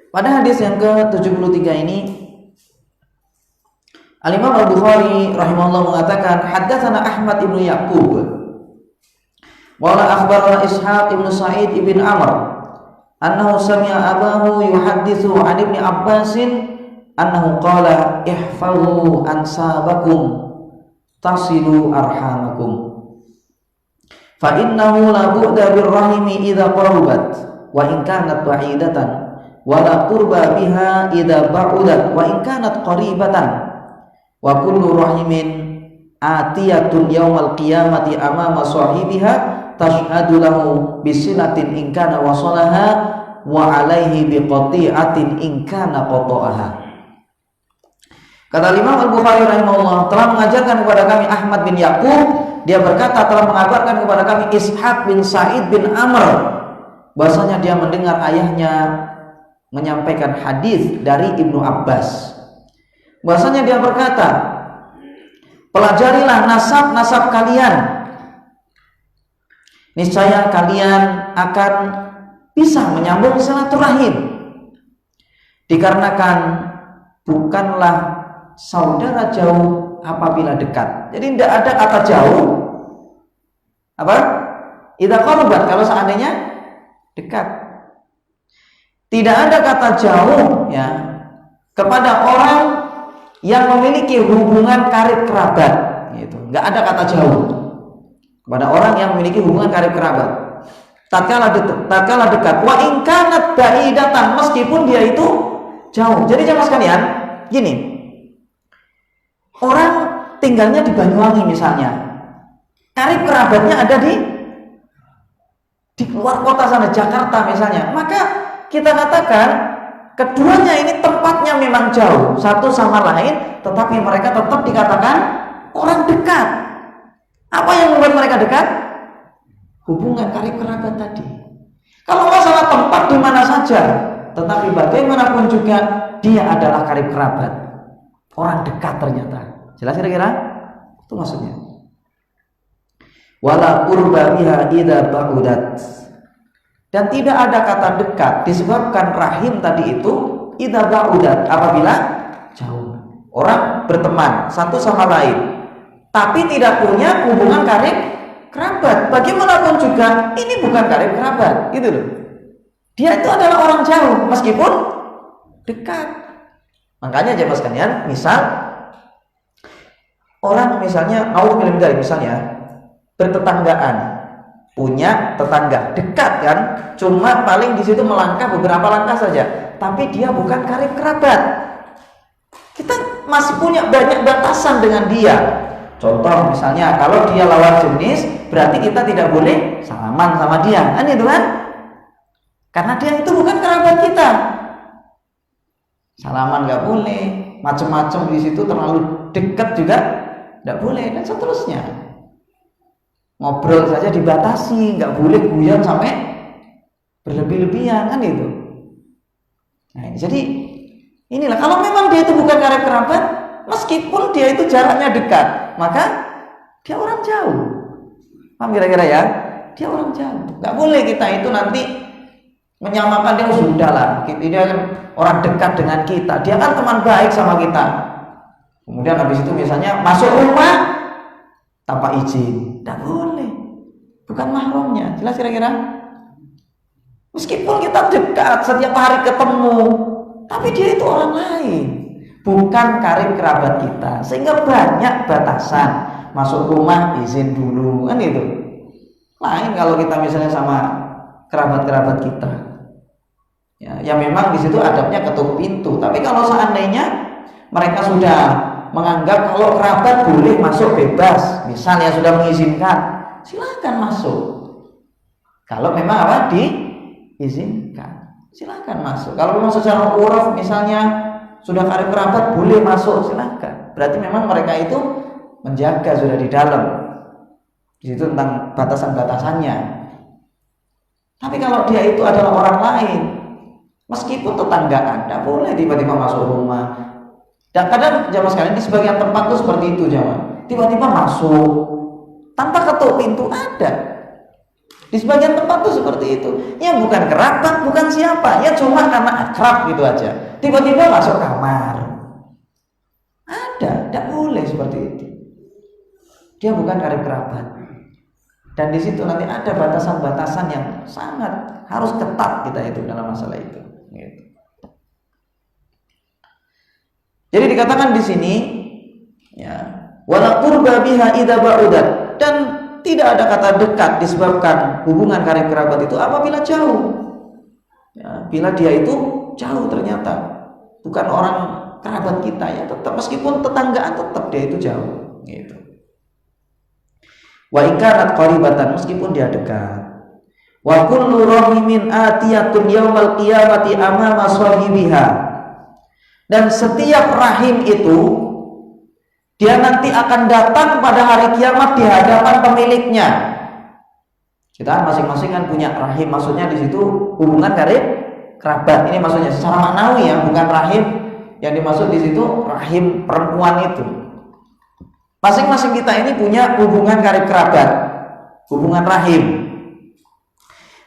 Pada hadis yang ke-73 ini, Al-Imam Al-Bukhari rahimahullah mengatakan, haddatsana Ahmad ibn Yaqub wa la akhbarana Ishaq ibn Sa'id ibn Amr annahu sami'a abahu yuhadditsu 'an Ibn Abbas annahu qala ihfazu ansabakum tasilu arhamakum fa innahu la bu'da birrahimi idza qarabat wa in kanat ba'idatan wa la qurba biha idza ba'udat wa in kanat qaribatan wa kullu rahimin atiyatun yaumal qiyamati amama sahibiha tashhadu lahu bisilatin in kana wasalaha wa alaihi biqati'atin in kana qata'aha. Kata Imam Al-Bukhari rahimahullah, telah mengajarkan kepada kami Ahmad bin Yaqub, dia berkata telah mengabarkan kepada kami Ishaq bin Sa'id bin Amr bahwasanya dia mendengar ayahnya menyampaikan hadis dari Ibnu Abbas. Bahwasanya dia berkata, pelajarilah nasab-nasab kalian, niscaya kalian akan bisa menyambung silaturahim. Dikarenakan bukanlah saudara jauh apabila dekat. Jadi tidak ada kata jauh. Apa? Idza qarabat, kalau seandainya dekat. Tidak ada kata jauh ya kepada orang yang memiliki hubungan karib kerabat, gitu. Nggak ada kata jauh kepada orang yang memiliki hubungan karib kerabat. Tatkala dekat, wa in kanat ba'idatan, meskipun dia itu jauh. Jadi jamaah sekalian, gini, orang tinggalnya di Banyuwangi misalnya, karib kerabatnya ada di di luar kota sana, Jakarta misalnya, maka kita katakan keduanya ini tempatnya memang jauh satu sama lain, tetapi mereka tetap dikatakan orang dekat. Apa yang membuat mereka dekat? Hubungan karib kerabat tadi. Kalau masalah tempat di mana saja, tetapi bagaimanapun juga dia adalah karib kerabat, orang dekat ternyata. Jelas kira-kira? Itu maksudnya. Wala qurba biha idza ba'udat. Dan tidak ada kata dekat disebabkan rahim tadi itu idza ba'udat, apabila jauh. Orang berteman satu sama lain, tapi tidak punya hubungan karib kerabat. Bagaimanapun juga ini bukan karib kerabat, gitu loh. Dia itu adalah orang jauh meskipun dekat. Makanya jemaah sekalian, misal orang misalnya misalnya bertetanggaan, punya tetangga dekat kan, cuma paling di situ melangkah beberapa langkah saja, tapi dia bukan karib kerabat. Kita masih punya banyak batasan dengan dia. Contoh misalnya kalau dia lawan jenis, berarti kita tidak boleh salaman sama dia, kan itu kan? Karena dia itu bukan kerabat kita. Salaman nggak boleh, macam-macam di situ terlalu dekat juga nggak boleh, dan seterusnya. Ngobrol saja dibatasi, nggak boleh guyon sampai berlebih-lebihan, kan itu. Nah, jadi inilah kalau memang dia itu bukan karib kerabat, meskipun dia itu jaraknya dekat, maka dia orang jauh. Paham kira-kira ya? Dia orang jauh. Nggak boleh kita itu nanti menyamakan dia, sudahlah, dia kan orang dekat dengan kita, dia kan teman baik sama kita. Kemudian habis itu misalnya masuk rumah tanpa izin, tidak boleh, bukan mahramnya. Jelas kira-kira? Meskipun kita dekat, setiap hari ketemu, tapi dia itu orang lain, bukan karib kerabat kita, sehingga banyak batasan. Masuk rumah izin dulu, kan itu. Lain kalau kita misalnya sama kerabat-kerabat kita, ya memang di situ adabnya ketuk pintu. Tapi kalau seandainya mereka sudah menganggap kalau kerabat boleh masuk bebas, misalnya sudah mengizinkan, silakan masuk. Kalau memang diizinkan, silakan masuk. Kalau memang secara uruf misalnya sudah karib kerabat boleh masuk, silakan. Berarti memang mereka itu menjaga, sudah di dalam. Di situ tentang batasan-batasannya. Tapi kalau dia itu adalah orang lain, meskipun tetanggaan, tidak boleh tiba-tiba masuk rumah. Dan kadang jamaah sekalian di sebagian tempat tuh seperti itu jamaah. Tiba-tiba masuk tanpa ketuk pintu ada. Di sebagian tempat tuh seperti itu. Ya bukan kerabat, bukan siapa, ya cuma karena akrab gitu aja. Tiba-tiba masuk kamar. Ada, tidak boleh seperti itu. Dia bukan karib kerabat. Dan di situ nanti ada batasan-batasan yang sangat harus ketat kita itu dalam masalah itu. Gitu. Jadi dikatakan di sini, ya, wala qurba biha idza ba'udat, dan tidak ada kata dekat disebabkan hubungan karib kerabat itu apabila jauh. Ya, bila dia itu jauh ternyata bukan orang kerabat kita, ya tetap meskipun tetanggaan tetap dia itu jauh. Gitu. Wa ikanat qaribatan, meskipun dia dekat. Wa kullu rahimin atiyatun yaumal qiyamati amama sahibiha. Dan setiap rahim itu dia nanti akan datang pada hari kiamat di hadapan pemiliknya. Kita masing-masing kan punya rahim, maksudnya di situ hubungan karib kerabat. Ini maksudnya secara maknawi ya, bukan rahim yang dimaksud di situ rahim perempuan itu. Masing-masing kita ini punya hubungan karib kerabat, hubungan rahim.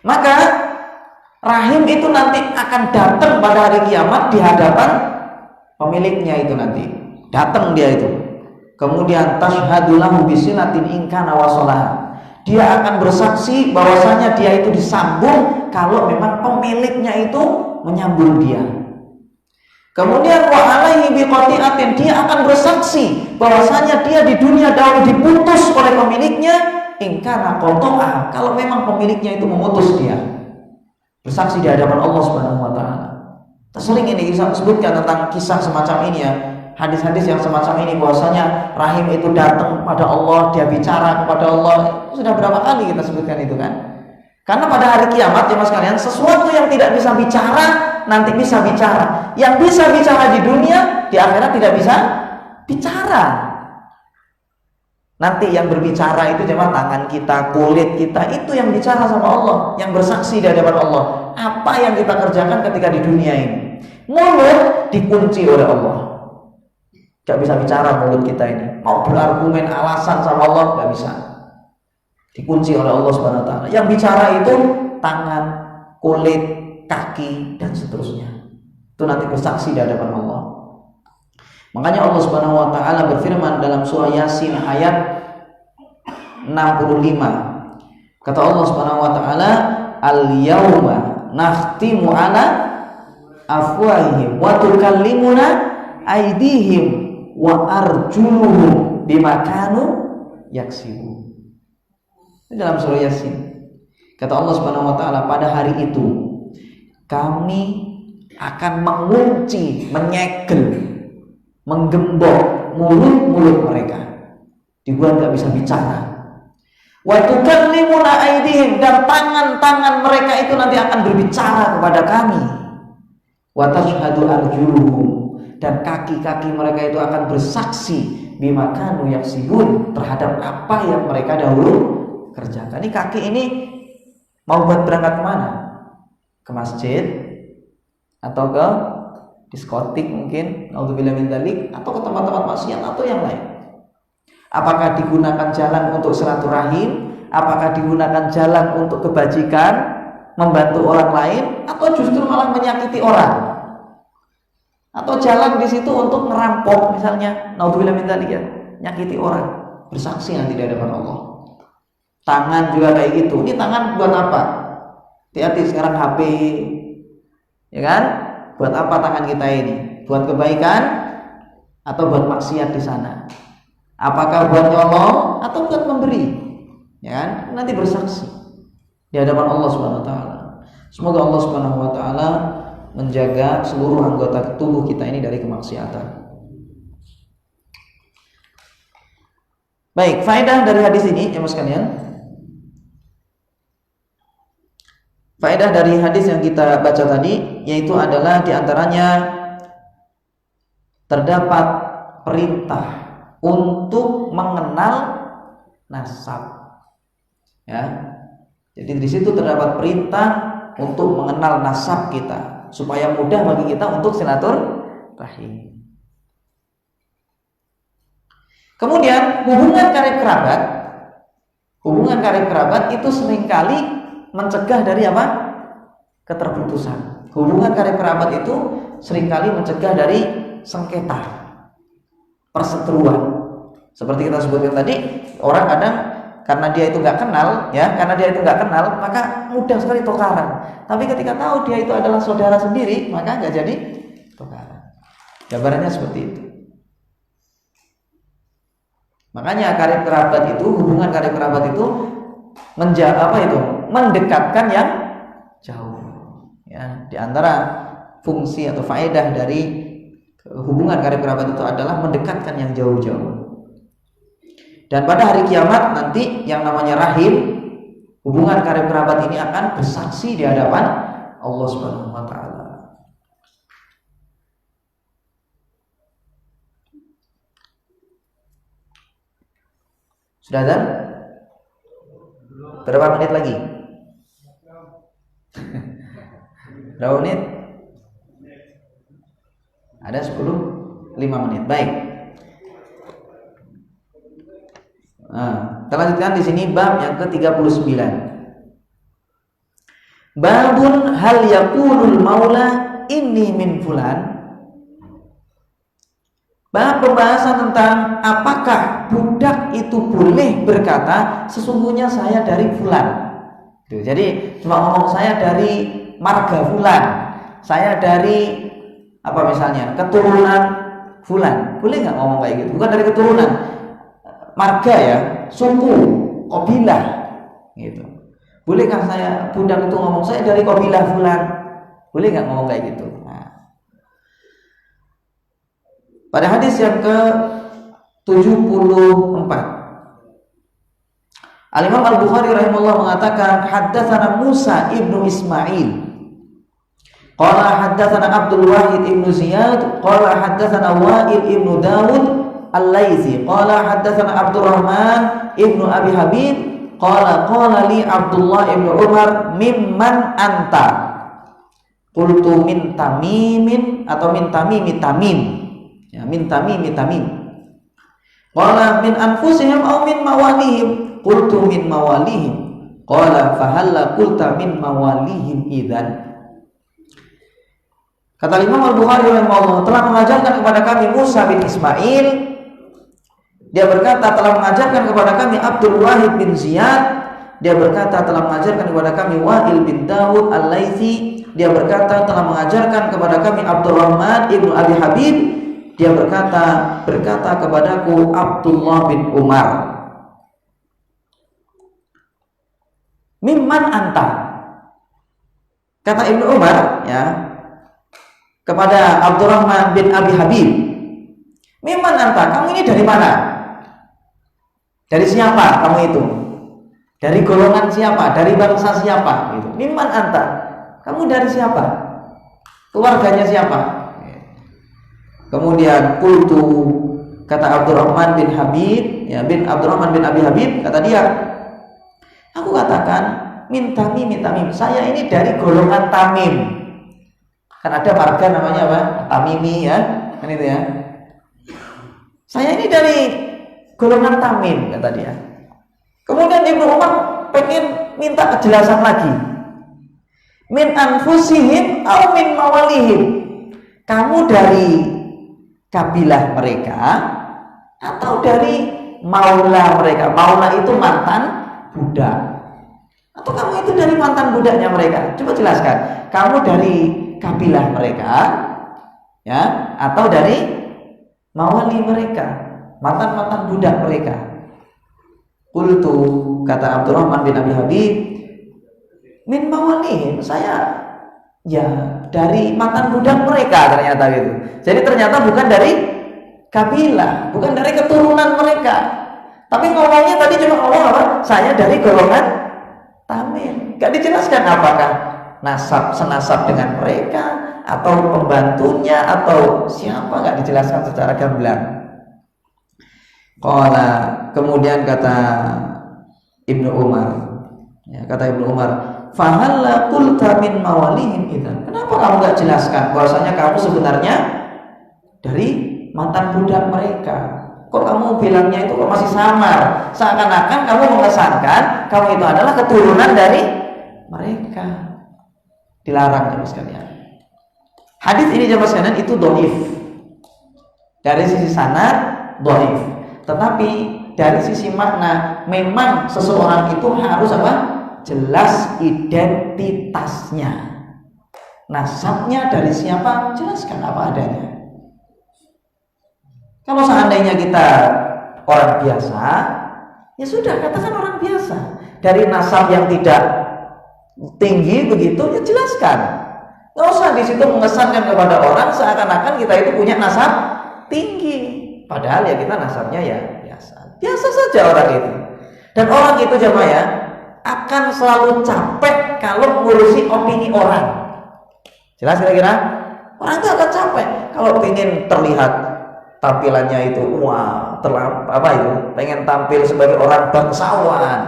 Maka rahim itu nanti akan datang pada hari kiamat di hadapan pemiliknya itu nanti. Datang dia itu. Kemudian tashhadu lahu bisilatin in kana wasalah. Dia akan bersaksi bahwasanya dia itu disambung kalau memang pemiliknya itu menyambung dia. Kemudian wa alaihi biqati'atin, dia akan bersaksi bahwasanya dia di dunia dahulu diputus oleh pemiliknya in kana qata'a, kalau memang pemiliknya itu memutus dia. Bersaksi di hadapan Allah Subhanahu wa taala. Sering ini kita sebutkan tentang kisah semacam ini ya, hadis-hadis yang semacam ini, bahwasanya rahim itu datang pada Allah, dia bicara kepada Allah. Sudah berapa kali kita sebutkan itu kan? Karena pada hari kiamat ya mas kalian, sesuatu yang tidak bisa bicara nanti bisa bicara. Yang bisa bicara di dunia, di akhirat tidak bisa bicara. Nanti yang berbicara itu cuma tangan kita, kulit kita, itu yang bicara sama Allah, yang bersaksi di hadapan Allah. Apa yang kita kerjakan ketika di dunia ini. Mulut dikunci oleh Allah. Gak bisa bicara mulut kita ini. Mau berargumen alasan sama Allah gak bisa. Dikunci oleh Allah Subhanahu wa taala. Yang bicara itu tangan, kulit, kaki dan seterusnya. Itu nanti bersaksi di hadapan Allah. Makanya Allah Subhanahu wa taala berfirman dalam surah Yasin ayat 65. Kata Allah Subhanahu wa taala, "Al-yauma nakhtimu ala afwahihim wa tukallimuna aydihim wa arjuluhum bima kanu yaksibun." Dalam surah Yasin kata Allah Subhanahu wa taala, pada hari itu kami akan mengunci, menyegel, menggembok mulut-mulut mereka, dibuat gak bisa bicara. Wa tukallimuna aydihim, dan tangan-tangan mereka itu nanti akan berbicara kepada kami. Wa tashhadu arjuluhum, dan kaki-kaki mereka itu akan bersaksi bima kanu yaksibun, terhadap apa yang mereka dahulu kerjakan. Ini kaki ini mau buat berangkat kemana? Ke masjid atau ke diskotik mungkin, naudzubillah min dzalik, atau ke tempat-tempat maksiat atau yang lain. Apakah digunakan jalan untuk silaturahim? Apakah digunakan jalan untuk kebajikan, membantu orang lain, atau justru malah menyakiti orang? Atau jalan di situ untuk ngerampok misalnya, naudzubillah min dzalik ya, nyakiti orang, bersaksi nanti di hadapan Allah. Tangan juga kayak gitu. Ini tangan buat apa? Hati-hati sekarang HP, ya kan? Buat apa tangan kita ini? Buat kebaikan atau buat maksiat di sana? Apakah buat nyolong atau buat memberi? Ya kan? Nanti bersaksi di hadapan Allah Subhanahu wa taala. Semoga Allah Subhanahu wa taala menjaga seluruh anggota tubuh kita ini dari kemaksiatan. Baik, faedah dari hadis ini ya Mas kalian. Faedah dari hadis yang kita baca tadi yaitu adalah diantaranya terdapat perintah untuk mengenal nasab. Ya, jadi di situ terdapat perintah untuk mengenal nasab kita supaya mudah bagi kita untuk silaturahim. Kemudian hubungan karib kerabat itu seringkali mencegah dari apa? Keterputusan. Hubungan karib kerabat itu seringkali mencegah dari sengketa, perseteruan. Seperti kita sebutkan tadi, orang kadang karena dia itu nggak kenal, maka mudah sekali tukaran. Tapi ketika tahu dia itu adalah saudara sendiri, maka nggak jadi tukaran. Gambarannya seperti itu. Makanya hubungan karib kerabat itu mendekatkan yang jauh. Ya, di antara fungsi atau faedah dari hubungan karib kerabat itu adalah mendekatkan yang jauh-jauh. Dan pada hari kiamat nanti yang namanya rahim, hubungan karib kerabat ini akan bersaksi di hadapan Allah Subhanahu wa taala. Sudah ada? Berapa menit lagi? Berapa menit? Ada 5 menit. Baik. Nah, kita lanjutkan di sini bab yang ke-39. Babun hal yaqulul maula inni min fulan. Bab pembahasan tentang apakah budak itu boleh berkata sesungguhnya saya dari fulan. Jadi cuma ngomong saya dari marga fulan, saya dari apa misalnya keturunan fulan, boleh nggak ngomong kayak gitu? Bukan dari keturunan, marga ya, suku, kabilah, gitu. Bolehkah saya budak itu ngomong saya dari kabilah fulan? Boleh nggak ngomong kayak gitu? Pada hadis yang ke-74, Al-Imam Al-Bukhari rahimahullah mengatakan haddatsana Musa ibnu Ismail qala haddatsana Abdul Wahid ibnu Ziyad qala haddatsana Wa'il ibnu Dawud Al-Laitsi qala haddatsana Abdurrahman ibnu Abi Habib qala li Abdullah ibnu Umar mimman anta qultu min tamimin atau min tamimi tamim ya, min tamimi tamim qala min anfusihim aw min mawalihim qultu min mawalihim qala fahalla qulta min mawalihim idzan. Kata Imam Al-Bukhari rahimahullah telah mengajarkan kepada kami Musa bin Ismail, dia berkata telah mengajarkan kepada kami Abdul Wahid bin Ziyad, dia berkata telah mengajarkan kepada kami Wa'il bin Dawud Al-Laitsi, dia berkata telah mengajarkan kepada kami Abdurrahman ibnu Abi Habib, dia berkata kepadaku Abdullah bin Umar. Mimman anta, kata Ibnu Umar ya kepada Abdurrahman bin Abi Habib, mimman anta, kamu ini dari mana? Dari siapa kamu itu? Dari golongan siapa? Dari bangsa siapa? Gitu. Mimman anta, kamu dari siapa? Keluarganya siapa? Kemudian qultu, kata Abdurrahman bin Habib ya, bin Abdurrahman bin Abi Habib, kata dia, aku katakan min tamim, saya ini dari golongan Tamim. Kan ada marga namanya apa? Tamimi ya, kan itu ya. Saya ini dari golongan Tamim, kata dia. Kemudian Ibnu Umar pengen minta kejelasan lagi. Min anfusihim atau min mawalihim, kamu dari kabilah mereka atau dari maula mereka? Maula itu mantan budak, atau kamu itu dari mantan budaknya mereka? Coba jelaskan, kamu dari kabilah mereka ya atau dari mawali mereka, mantan budak mereka? Qultu, kata Abdurrahman bin Abi Habib, min mawalihim, saya ya dari mantan budak mereka ternyata gitu. Jadi ternyata bukan dari kabilah, bukan dari keturunan mereka. Tapi ngomongnya tadi cuma ngomong apa? Saya dari golongan Tamim. Gak dijelaskan apakah senasab dengan mereka atau pembantunya atau siapa, gak dijelaskan secara gamblang. Qala, kemudian kata Ibnu Umar, ya, kata Ibnu Umar, fahalla qulta min mawalihim idzan. Kenapa kamu gak jelaskan bahwasanya kamu sebenarnya dari mantan budak mereka? Kok kamu bilangnya itu kok masih samar? Seakan-akan kamu mengesankan kamu itu adalah keturunan dari mereka. Dilarang jemaah sekalian. Hadis ini jemaah sekalian itu dhaif. Dari sisi sanad dhaif. Tetapi dari sisi makna memang seseorang itu harus apa? Jelas identitasnya. Nasabnya dari siapa? Jelaskan apa adanya. Kalau seandainya kita orang biasa, ya sudah, katakan orang biasa. Dari nasab yang tidak tinggi begitu, ya jelaskan. Nggak usah di situ mengesankan kepada orang seakan-akan kita itu punya nasab tinggi. Padahal ya kita nasabnya ya biasa. Biasa saja orang itu. Dan orang itu jemaah ya akan selalu capek kalau ngurusi opini orang. Jelas kira-kira? Orang itu akan capek kalau ingin terlihat tampilannya itu wah, pengen tampil sebagai orang bangsawan.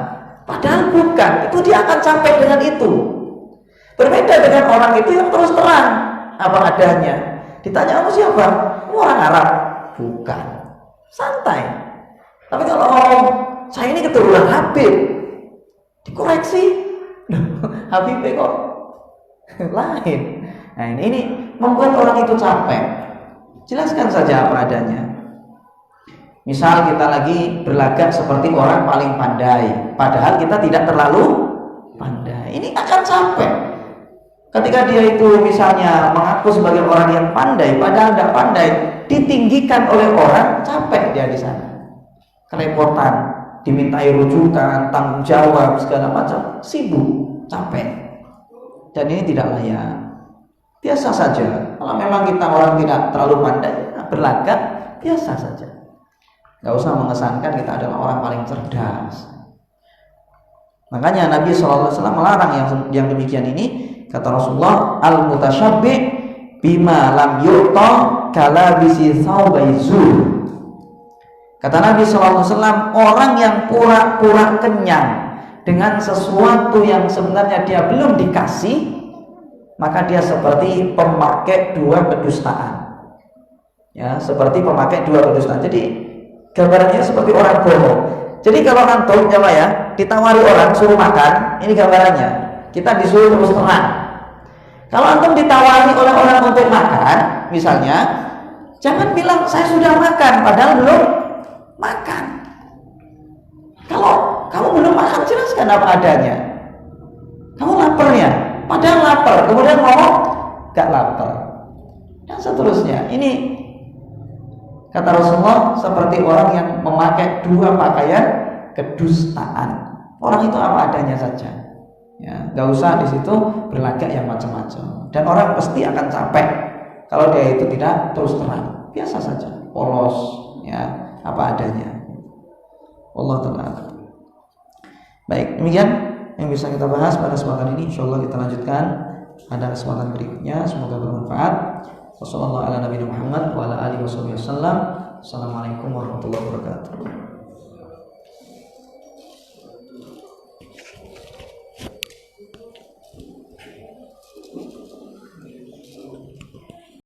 Padahal bukan, itu dia akan capek dengan itu. Berbeda dengan orang itu yang terus terang apa adanya. Ditanya kamu siapa? Kamu orang Arab? Bukan. Santai. Tapi kalau ngomong saya ini keturunan Habib, dikoreksi. Habib kok lain. Nah ini membuat orang itu capek. Jelaskan saja apa adanya. Misal kita lagi berlagak seperti orang paling pandai, padahal kita tidak terlalu pandai. Ini akan capek. Ketika dia itu misalnya mengaku sebagai orang yang pandai, padahal tidak pandai, ditinggikan oleh orang, capek dia di sana. Kerepotan, dimintai rujukan, tanggung jawab, segala macam, sibuk, capek. Dan ini tidak layak. Biasa saja. Kalau memang kita orang tidak terlalu pandai, berlagak, biasa saja. Gak usah mengesankan kita adalah orang paling cerdas. Makanya Nabi SAW melarang yang demikian ini. Kata Rasulullah, al-mutasyabbi' bima lam yu'ta kalabisi thawbaizul. Kata Nabi SAW, orang yang pura-pura kenyang dengan sesuatu yang sebenarnya dia belum dikasih, maka dia seperti pemakai dua kedustaan. Ya, seperti pemakai dua kedustaan. Jadi gambarannya seperti orang bohong. Jadi kalau antum coba ya, ditawari orang suruh makan, ini gambarannya. Kita disuruh terus terang. Kalau antum ditawari oleh orang untuk makan, misalnya, jangan bilang saya sudah makan padahal belum makan. Kalau kamu belum makan, jelaskan apa adanya. Kamu lapar ya, padahal lapar, kemudian ngomong gak lapar, dan seterusnya. Ini kata Rasulullah seperti orang yang memakai dua pakaian kedustaan. Orang itu apa adanya saja, ya, gak usah di situ berlagak yang macam-macam. Dan orang pasti akan capek kalau dia itu tidak terus terang, biasa saja, polos, ya, apa adanya. Allah Ta'ala. Baik, demikian yang bisa kita bahas pada kesempatan ini. Insyaallah kita lanjutkan pada kesempatan berikutnya. Semoga bermanfaat. Wassalamualaikum warahmatullahi wabarakatuh.